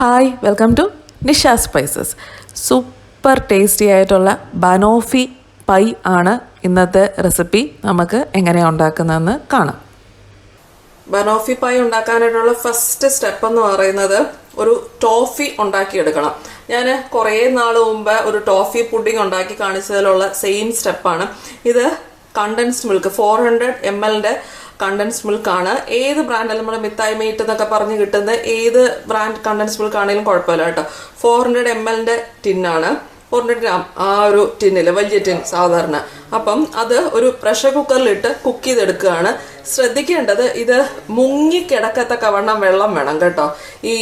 Hi welcome to Nisha spices. Super tasty ആയിട്ടുള്ള banoffee pie ആണ് ഇന്നത്തെ റെസിപ്പി. നമുക്ക് എങ്ങനെയാണ് ഉണ്ടാക്കുന്നതെന്ന് കാണാം. ബനോഫി പൈ ഉണ്ടാക്കാനായിട്ടുള്ള ഫസ്റ്റ് സ്റ്റെപ്പ് എന്ന് പറയുന്നത് ഒരു ടോഫി ഉണ്ടാക്കിയെടുക്കണം. ഞാൻ കുറേ നാൾ മുമ്പ് ഒരു ടോഫി പുഡിംഗ് ഉണ്ടാക്കി കാണിച്ചതിലുള്ള സെയിം സ്റ്റെപ്പാണ് ഇത്. കണ്ടൻസ്ഡ് മിൽക്ക് 400 ml കണ്ടൻസ്ഡ് മിൽക്കാണ്. ഏത് ബ്രാൻഡ് നമ്മുടെ മിത്തായി മീറ്റ് എന്നൊക്കെ പറഞ്ഞ് കിട്ടുന്ന ഏത് ബ്രാൻഡ് കണ്ടൻസ്ഡ് മിൽക്ക് ആണെങ്കിലും കുഴപ്പമില്ല കേട്ടോ. 400 ml ടിന്നാണ്, 400 ഗ്രാം ആ ഒരു ടിന്നില്, വലിയ ടിൻ സാധാരണ. അപ്പം അത് ഒരു പ്രഷർ കുക്കറിലിട്ട് കുക്ക് ചെയ്തെടുക്കുകയാണ്. ശ്രദ്ധിക്കേണ്ടത് ഇത് മുങ്ങിക്കിടക്കത്തക്ക വണ്ണം വെള്ളം വേണം കേട്ടോ ഈ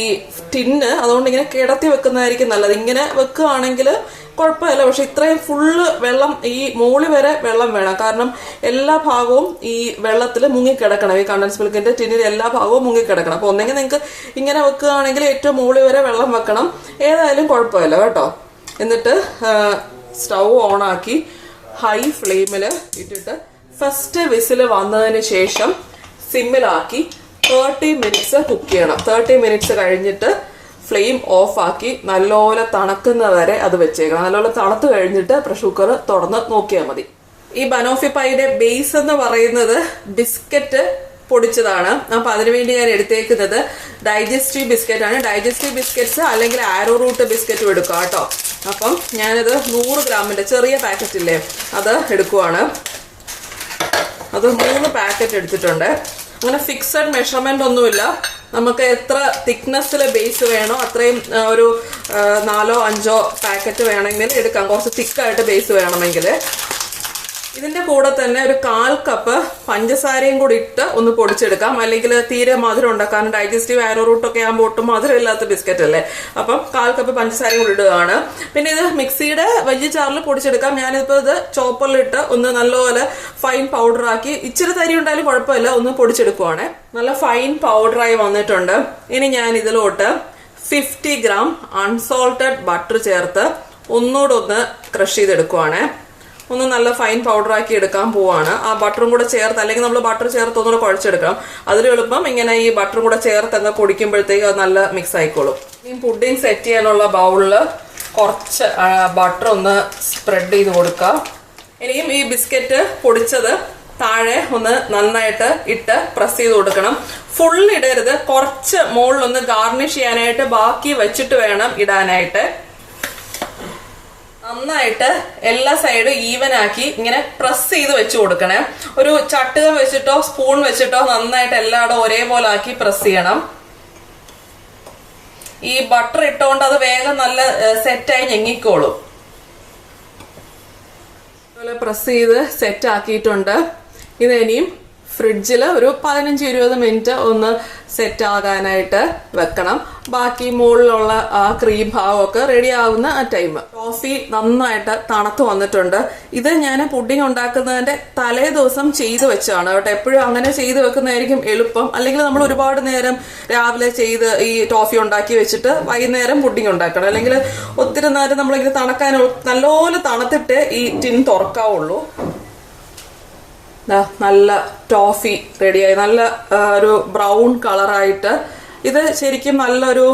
ടിന്ന്. അതുകൊണ്ട് ഇങ്ങനെ കിടത്തി വെക്കുന്നതായിരിക്കും നല്ലത്. ഇങ്ങനെ വെക്കുകയാണെങ്കിൽ കുഴപ്പമില്ല, പക്ഷെ ഇത്രയും ഫുള്ള് വെള്ളം ഈ മോളി വരെ വെള്ളം വേണം. കാരണം എല്ലാ ഭാഗവും ഈ വെള്ളത്തിൽ മുങ്ങിക്കിടക്കണം. ഈ കണ്ടൻസ് മിൽക്കിന്റെ ടിന്നിൽ എല്ലാ ഭാഗവും മുങ്ങിക്കിടക്കണം. അപ്പൊ ഒന്നെങ്കിൽ നിങ്ങൾക്ക് ഇങ്ങനെ വെക്കുകയാണെങ്കിൽ ഏറ്റവും മോളി വരെ വെള്ളം വെക്കണം. ഏതായാലും കുഴപ്പമില്ല കേട്ടോ. എന്നിട്ട് സ്റ്റൗ ഓണാക്കി ഹൈ ഫ്ലെയിമിൽ ഇട്ടിട്ട് ഫസ്റ്റ് വിസിൽ വന്നതിന് ശേഷം സിമ്മിലാക്കി 30 മിനിറ്റ്സ് കുക്ക് ചെയ്യണം. 30 മിനിറ്റ്സ് കഴിഞ്ഞിട്ട് ഫ്ലെയിം ഓഫ് ആക്കി നല്ലപോലെ തണുക്കുന്നവരെ അത് വെച്ചേക്കണം. നല്ലപോലെ തണുത്ത് കഴിഞ്ഞിട്ട് പ്രഷർ കുക്കർ തുറന്ന് നോക്കിയാൽ മതി. ഈ ബനോഫി പൈയുടെ ബേസ് എന്ന് പറയുന്നത് ബിസ്ക്കറ്റ് പൊടിച്ചതാണ്. അപ്പൊ അതിനുവേണ്ടി ഞാൻ എടുത്തേക്കുന്നത് ഡൈജസ്റ്റീവ് ബിസ്ക്കറ്റ് ആണ്. ഡൈജസ്റ്റീവ് ബിസ്ക്കറ്റ്സ് അല്ലെങ്കിൽ ആരോ റൂട്ട് ബിസ്ക്കറ്റും എടുക്കുക കേട്ടോ. അപ്പം ഞാനിത് 100 ഗ്രാമിന്റെ ചെറിയ പാക്കറ്റ് ഇല്ലേ, അത് എടുക്കുവാണ്. അത് 3 പാക്കറ്റ് എടുത്തിട്ടുണ്ട്. അങ്ങനെ ഫിക്സഡ് മെഷർമെന്റ് ഒന്നുമില്ല. നമുക്ക് എത്ര തിക്നെസ്സിലെ ബേസ് വേണോ അത്രയും ഒരു 4 or 5 പാക്കറ്റ് വേണമെങ്കിൽ എടുക്കാം. കുറച്ച് തിക്കായിട്ട് ബേസ് വേണമെങ്കിൽ. ഇതിന്റെ കൂടെ തന്നെ ഒരു 1/4 കപ്പ് പഞ്ചസാരയും കൂടി ഇട്ട് ഒന്ന് പൊടിച്ചെടുക്കാം. അല്ലെങ്കിൽ തീരെ മധുരം ഉണ്ടാക്കാൻ ഡൈജസ്റ്റീവ് ആരോ റൂട്ടൊക്കെ ആകുമ്പോൾ ഒട്ടും മധുരം ഇല്ലാത്ത ബിസ്ക്കറ്റ് അല്ലേ. അപ്പം 1/4 കപ്പ് പഞ്ചസാരയും കൂടി ഇടുകയാണ്. പിന്നെ ഇത് മിക്സിയുടെ വലിയ ജാറിൽ പൊടിച്ചെടുക്കാം. ഞാനിപ്പോൾ ഇത് ചോപ്പറിലിട്ട് ഒന്ന് നല്ലപോലെ ഫൈൻ പൗഡർ ആക്കി, ഇച്ചിരി തരി ഉണ്ടായാലും കുഴപ്പമില്ല, ഒന്ന് പൊടിച്ചെടുക്കുവാണ്. നല്ല ഫൈൻ പൗഡറായി വന്നിട്ടുണ്ട്. ഇനി ഞാൻ ഇതിലോട്ട് 50 ഗ്രാം അൺസോൾട്ടഡ് ബട്ടർ ചേർത്ത് ഒന്നുകൂടെ ഒന്ന് ക്രഷ് ചെയ്തെടുക്കുവാണ്. ഒന്ന് നല്ല ഫൈൻ പൗഡർ ആക്കി എടുക്കാൻ പോവാണ്. ആ ബട്ടറും കൂടെ ചേർത്ത്, അല്ലെങ്കിൽ നമ്മൾ ബട്ടർ ചേർത്ത് ഒന്നുകൂടെ കുഴച്ചെടുക്കണം. അതിൽ എളുപ്പം ഇങ്ങനെ ഈ ബട്ടറും കൂടെ ചേർത്ത് അങ്ങ് പൊടിക്കുമ്പോഴത്തേക്ക് അത് നല്ല മിക്സ് ആയിക്കോളും. ഈ പുഡിംഗ് സെറ്റ് ചെയ്യാനുള്ള ബൗളിൽ കുറച്ച് ബട്ടർ ഒന്ന് സ്പ്രെഡ് ചെയ്ത് കൊടുക്കുക. ഇനിയും ഈ ബിസ്ക്കറ്റ് പൊടിച്ചത് താഴെ ഒന്ന് നന്നായിട്ട് ഇട്ട് പ്രസ് ചെയ്ത് കൊടുക്കണം. ഫുൾ ഇടരുത്, കുറച്ച് മുകളിലൊന്ന് ഗാർണിഷ് ചെയ്യാനായിട്ട് ബാക്കി വെച്ചിട്ട് വേണം ഇടാനായിട്ട്. നന്നായിട്ട് എല്ലാ സൈഡും ഈവൻ ആക്കി ഇങ്ങനെ പ്രസ് ചെയ്ത് വെച്ച് കൊടുക്കണേ. ഒരു ചട്ടുകം വെച്ചിട്ടോ സ്പൂൺ വെച്ചിട്ടോ നന്നായിട്ട് എല്ലായിടും ഒരേപോലെ ആക്കി പ്രസ് ചെയ്യണം. ഈ ബട്ടർ ഇട്ടുകൊണ്ട് അത് വേഗം നല്ല സെറ്റായി ഞെങ്ങിക്കോളും. അതുപോലെ പ്രസ് ചെയ്ത് സെറ്റ് ആക്കിയിട്ടുണ്ട്. ഇത് ഇനിയും ഫ്രിഡ്ജിൽ ഒരു 15-20 മിനിറ്റ് ഒന്ന് സെറ്റ് ആകാനായിട്ട് വെക്കണം. ബാക്കി മുകളിലുള്ള ആ ക്രീം ഭാഗമൊക്കെ റെഡി ആവുന്ന ആ ടൈം. ടോഫി നന്നായിട്ട് തണുത്ത് വന്നിട്ടുണ്ട്. ഇത് ഞാൻ പുഡിംഗ് ഉണ്ടാക്കുന്നതിന്റെ തലേ ദിവസം ചെയ്ത് വെച്ചാണ് കേട്ടോ. എപ്പോഴും അങ്ങനെ ചെയ്ത് വെക്കുന്നതായിരിക്കും എളുപ്പം. അല്ലെങ്കിൽ നമ്മൾ ഒരുപാട് നേരം രാവിലെ ചെയ്ത് ഈ ടോഫി ഉണ്ടാക്കി വെച്ചിട്ട് വൈകുന്നേരം പുഡിംഗ് ഉണ്ടാക്കണം. അല്ലെങ്കിൽ ഒത്തിരി നേരം നമ്മളിങ്ങനെ തണുക്കാൻ നല്ലപോലെ തണുത്തിട്ട് ഈ ടിൻ തുറക്കാവുള്ളൂ. നല്ല ടോഫി റെഡിയായി, നല്ല ഒരു ബ്രൗൺ കളറായിട്ട്. ഇത് ശരിക്കും നല്ലൊരു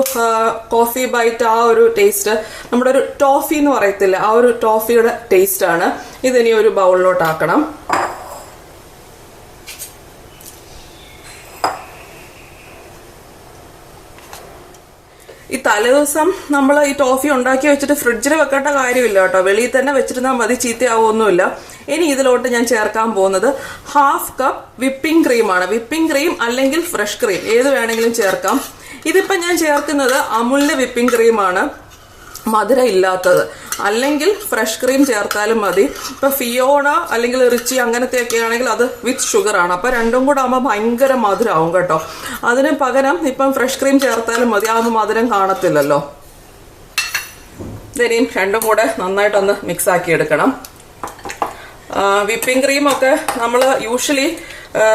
കോഫി ബൈറ്റ് ആ ഒരു ടേസ്റ്റ്, നമ്മുടെ ഒരു ടോഫി എന്ന് പറയത്തില്ല, ആ ഒരു ടോഫിയുടെ ടേസ്റ്റ് ആണ്. ഇതിനി ഒരു ബൗളിലോട്ടാക്കണം. ഈ തലേദിവസം നമ്മൾ ഈ ടോഫി ഉണ്ടാക്കി വെച്ചിട്ട് ഫ്രിഡ്ജിൽ വെക്കേണ്ട കാര്യമില്ല കേട്ടോ. വെളിയിൽ തന്നെ വെച്ചിരുന്നാൽ മതി, ചീത്തയാവൊന്നുമില്ല. ഇനി ഇതിലോട്ട് ഞാൻ ചേർക്കാൻ പോകുന്നത് 1/2 കപ്പ് വിപ്പിംഗ് ക്രീമാണ്. വിപ്പിംഗ് ക്രീം അല്ലെങ്കിൽ ഫ്രഷ് ക്രീം ഏത് വേണമെങ്കിലും ചേർക്കാം. ഇതിപ്പം ഞാൻ ചേർക്കുന്നത് അമുലിന്റെ വിപ്പിംഗ് ക്രീമാണ്, മധുരം ഇല്ലാത്തത്. അല്ലെങ്കിൽ ഫ്രഷ് ക്രീം ചേർത്താലും മതി. ഇപ്പൊ ഫിയോണ അല്ലെങ്കിൽ റിച്ചി അങ്ങനത്തെ ഒക്കെ ആണെങ്കിൽ അത് വിത്ത് ഷുഗർ ആണ്. അപ്പൊ രണ്ടും കൂടെ ആകുമ്പോൾ ഭയങ്കര മധുരമാവും കേട്ടോ. അതിന് പകരം ഇപ്പം ഫ്രഷ് ക്രീം ചേർത്താലും മതി, അതൊന്നും മധുരം കാണത്തില്ലല്ലോ. ഇനിയും രണ്ടും കൂടെ നന്നായിട്ടൊന്ന് മിക്സ് ആക്കി എടുക്കണം. വിപ്പിംഗ് ക്രീമൊക്കെ നമ്മൾ യൂഷ്വലി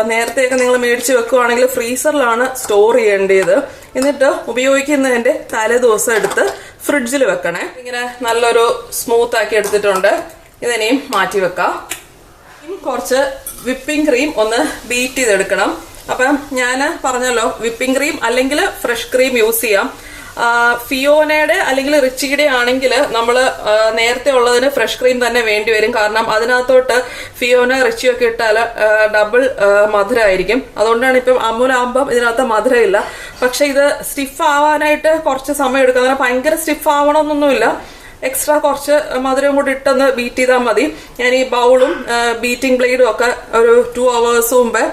നേരത്തെയൊക്കെ നിങ്ങൾ മേടിച്ച് വെക്കുകയാണെങ്കിൽ ഫ്രീസറിലാണ് സ്റ്റോർ ചെയ്യേണ്ടത്. എന്നിട്ട് ഉപയോഗിക്കുന്നതിന്റെ തലേ ദിവസം എടുത്ത് ഫ്രിഡ്ജിൽ വെക്കണേ. ഇങ്ങനെ നല്ലൊരു സ്മൂത്ത് ആക്കി എടുത്തിട്ടുണ്ട്. ഇതിനെയും മാറ്റി വെക്കാം. കുറച്ച് വിപ്പിംഗ് ക്രീം ഒന്ന് ബീറ്റ് ചെയ്തെടുക്കണം. അപ്പം ഞാൻ പറഞ്ഞല്ലോ, വിപ്പിംഗ് ക്രീം അല്ലെങ്കിൽ ഫ്രഷ് ക്രീം യൂസ് ചെയ്യാം. ഫിയോനയുടെ അല്ലെങ്കിൽ റിച്ചിയുടെ ആണെങ്കിൽ നമ്മൾ നേരത്തെ ഉള്ളതിന് ഫ്രഷ് ക്രീം തന്നെ വേണ്ടി വരും. കാരണം അതിനകത്തോട്ട് ഫിയോന റിച്ചിയൊക്കെ ഇട്ടാൽ ഡബിൾ മധുരമായിരിക്കും. അതുകൊണ്ടാണ് ഇപ്പം അമൂലാകുമ്പം ഇതിനകത്ത് മധുരമില്ല. പക്ഷെ ഇത് സ്റ്റിഫ് ആവാനായിട്ട് കുറച്ച് സമയം എടുക്കും. അങ്ങനെ ഭയങ്കര സ്റ്റിഫ് ആവണമെന്നൊന്നുമില്ല. എക്സ്ട്രാ കുറച്ച് മധുരം കൂടി ഇട്ടൊന്ന് ബീറ്റ് ചെയ്താൽ മതി. ഞാൻ ഈ ബൗളും ബീറ്റിംഗ് ബ്ലേഡും ഒക്കെ ഒരു 2 hours മുമ്പ്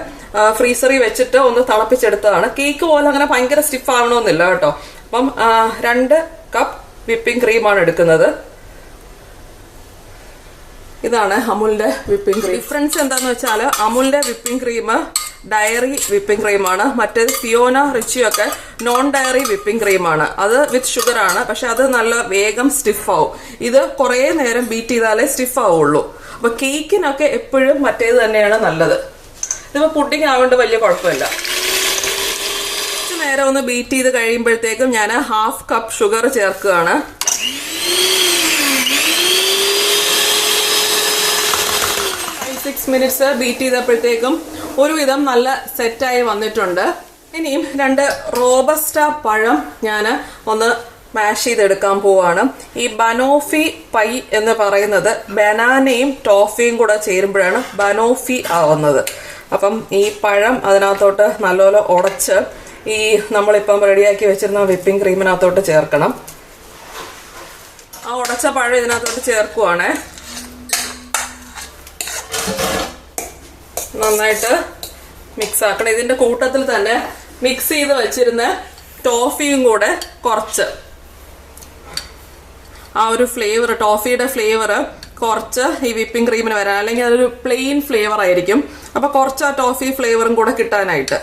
ഫ്രീസറിൽ വെച്ചിട്ട് ഒന്ന് തിളപ്പിച്ചെടുത്തതാണ്. കേക്ക് പോലെ അങ്ങനെ ഭയങ്കര സ്റ്റിഫ് ആവണമെന്നില്ല കേട്ടോ. അപ്പം 2 കപ്പ് വിപ്പിംഗ് ക്രീമാണ് എടുക്കുന്നത്. ഇതാണ് അമുലിന്റെ വിപ്പിംഗ് ക്രീം. ഡിഫറൻസ് എന്താന്ന് വെച്ചാൽ അമുലിന്റെ വിപ്പിംഗ് ക്രീം ഡയറി വിപ്പിംഗ് ക്രീമാണ്. മറ്റേത് ഫിയോന റിച്ചിയൊക്കെ നോൺ ഡയറി വിപ്പിംഗ് ക്രീമാണ്. അത് വിത്ത് ഷുഗർ ആണ്. പക്ഷെ അത് നല്ല വേഗം സ്റ്റിഫ് ആവും. ഇത് കുറേ നേരം ബീറ്റ് ചെയ്താലേ സ്റ്റിഫ് ആവുള്ളൂ. അപ്പൊ കേക്കിനൊക്കെ എപ്പോഴും മറ്റേത് തന്നെയാണ് നല്ലത്. ഇതിപ്പോ പുഡിംഗ് ആവേണ്ട വലിയ കുഴപ്പമില്ല. കുറച്ച് നേരം ഒന്ന് ബീറ്റ് ചെയ്ത് കഴിയുമ്പോഴത്തേക്കും ഞാൻ 1/2 കപ്പ് ഷുഗർ ചേർക്കുകയാണ്. മിനിറ്റ്സ് ബീറ്റ് ചെയ്തപ്പോഴത്തേക്കും ഒരുവിധം നല്ല സെറ്റായി വന്നിട്ടുണ്ട്. ഇനിയും 2 റോബസ്റ്റ പഴം ഞാൻ ഒന്ന് മാഷ് ചെയ്തെടുക്കാൻ പോവാണ്. ഈ ബനോഫി പൈ എന്ന് പറയുന്നത് ബനാനയും ടോഫിയും കൂടെ ചേരുമ്പോഴാണ് ബനോഫി ആവുന്നത്. അപ്പം ഈ പഴം അതിനകത്തോട്ട് നല്ലപോലെ ഉടച്ച് ഈ നമ്മളിപ്പം റെഡിയാക്കി വെച്ചിരുന്ന വിപ്പിംഗ് ക്രീമിനകത്തോട്ട് ചേർക്കണം. ആ ഉടച്ച പഴം ഇതിനകത്തോട്ട് ചേർക്കുവാണേ. നന്നായിട്ട് മിക്സ് ആക്കണം. ഇതിന്റെ കൂട്ടത്തിൽ തന്നെ മിക്സ് ചെയ്ത് വെച്ചിരുന്ന ടോഫിയും കൂടെ കുറച്ച് ആ ഒരു ഫ്ലേവർ, ടോഫിയുടെ ഫ്ലേവർ കുറച്ച് ഈ വിപ്പിംഗ് ക്രീമിന് വരാൻ, അല്ലെങ്കിൽ അതൊരു പ്ലെയിൻ ഫ്ലേവർ ആയിരിക്കും. അപ്പൊ കുറച്ച് ആ ടോഫി ഫ്ലേവറും കൂടെ കിട്ടാനായിട്ട്.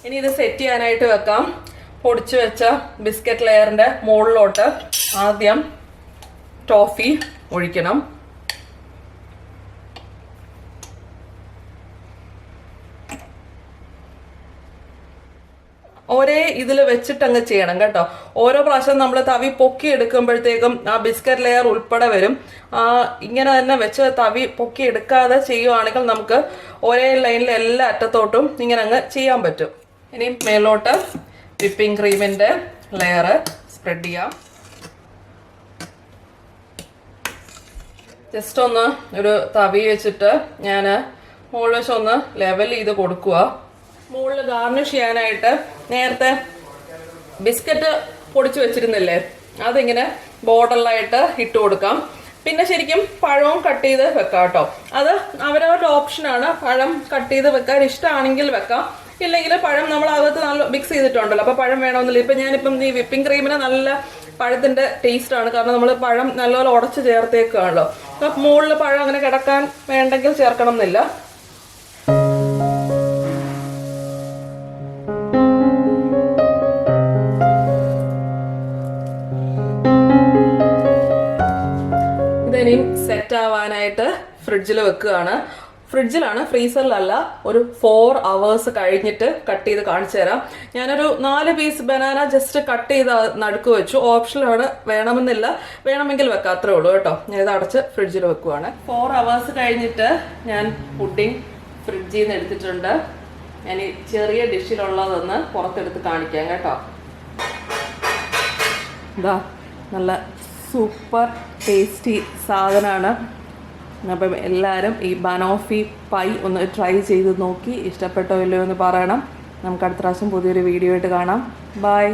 ഇനി ഇത് സെറ്റ് ചെയ്യാനായിട്ട് വെക്കാം. പൊടിച്ചു വെച്ച ബിസ്ക്കറ്റ് ലെയറിന്റെ മുകളിലോട്ട് ആദ്യം ടോഫി ഒഴിക്കണം. ഒരേ ഇതിൽ വെച്ചിട്ട് അങ്ങ് ചെയ്യണം കേട്ടോ. ഓരോ പ്രാവശ്യം നമ്മൾ തവി പൊക്കി എടുക്കുമ്പോഴത്തേക്കും ആ ബിസ്ക്കറ്റ് ലെയർ ഉൾപ്പെടെ വരും. ഇങ്ങനെ തന്നെ വെച്ച് തവി പൊക്കി എടുക്കാതെ ചെയ്യുവാണെങ്കിൽ നമുക്ക് ഒരേ ലൈനിൽ എല്ലാ അറ്റത്തോട്ടും ഇങ്ങനെ അങ്ങ് ചെയ്യാൻ പറ്റും. ഇനി മേലോട്ട് വിപ്പിംഗ് ക്രീമിന്റെ ലെയർ സ്പ്രെഡ് ചെയ്യാം. ജസ്റ്റ് ഒന്ന് ഒരു തവി വെച്ചിട്ട് ഞാൻ മുകളിൽ വെച്ച് ഒന്ന് ലെവൽ ചെയ്ത് കൊടുക്കുക. മുകളിൽ ഗാർണിഷ് ചെയ്യാനായിട്ട് നേരത്തെ ബിസ്ക്കറ്റ് പൊടിച്ചു വെച്ചിരുന്നില്ലേ, അതിങ്ങനെ ബോർഡറിലായിട്ട് ഇട്ട് കൊടുക്കാം. പിന്നെ ശരിക്കും പഴവും കട്ട് ചെയ്ത് വെക്കാം കേട്ടോ. അത് അവരവരുടെ ഓപ്ഷനാണ്. പഴം കട്ട് ചെയ്ത് വെക്കാൻ ഇഷ്ടമാണെങ്കിൽ വെക്കാം, ഇല്ലെങ്കിൽ പഴം നമ്മൾ അകത്ത് നല്ല മിക്സ് ചെയ്തിട്ടുണ്ടല്ലോ, അപ്പൊ പഴം വേണമെന്നില്ല. ഇപ്പൊ ഞാനിപ്പം ഈ വിപ്പിംഗ് ക്രീമിന് നല്ല പഴത്തിന്റെ ടേസ്റ്റ് ആണ്. കാരണം നമ്മൾ പഴം നല്ലപോലെ ഉടച്ച് ചേർത്തേക്കാണല്ലോ. അപ്പൊ മുകളിൽ പഴം അങ്ങനെ കിടക്കാൻ വേണ്ടെങ്കിൽ ചേർക്കണം എന്നില്ല. ഇതെനിയും സെറ്റ് ആവാനായിട്ട് ഫ്രിഡ്ജിൽ വെക്കുകയാണ്. ഫ്രിഡ്ജിലാണ്, ഫ്രീസറിലല്ല. ഒരു 4 hours കഴിഞ്ഞിട്ട് കട്ട് ചെയ്ത് കാണിച്ചു തരാം. ഞാനൊരു 4 പീസ് ബനാന ജസ്റ്റ് കട്ട് ചെയ്ത് നടുക്ക് വെച്ചു. ഓപ്ഷനാണ്, വേണമെന്നില്ല, വേണമെങ്കിൽ വെക്കാം, അത്രേ ഉള്ളൂ കേട്ടോ. ഞാൻ ഇത് അടച്ച് ഫ്രിഡ്ജിൽ വെക്കുവാണ്. 4 hours കഴിഞ്ഞിട്ട് ഞാൻ പുഡിംഗ് ഫ്രിഡ്ജിൽ നിന്ന് എടുത്തിട്ടുണ്ട്. ഞാൻ ഈ ചെറിയ ഡിഷിലുള്ളതൊന്ന് പുറത്തെടുത്ത് കാണിക്കാം കേട്ടോ. ഇതാ നല്ല സൂപ്പർ ടേസ്റ്റി സാധനമാണ്. അപ്പം എല്ലാവരും ഈ ബനോഫി പൈ ഒന്ന് ട്രൈ ചെയ്ത് നോക്കി ഇഷ്ടപ്പെട്ടോ ഇല്ലയോ എന്ന് പറയണം. നമുക്ക് അടുത്ത പ്രാവശ്യം പുതിയൊരു വീഡിയോ ആയിട്ട് കാണാം. ബൈ.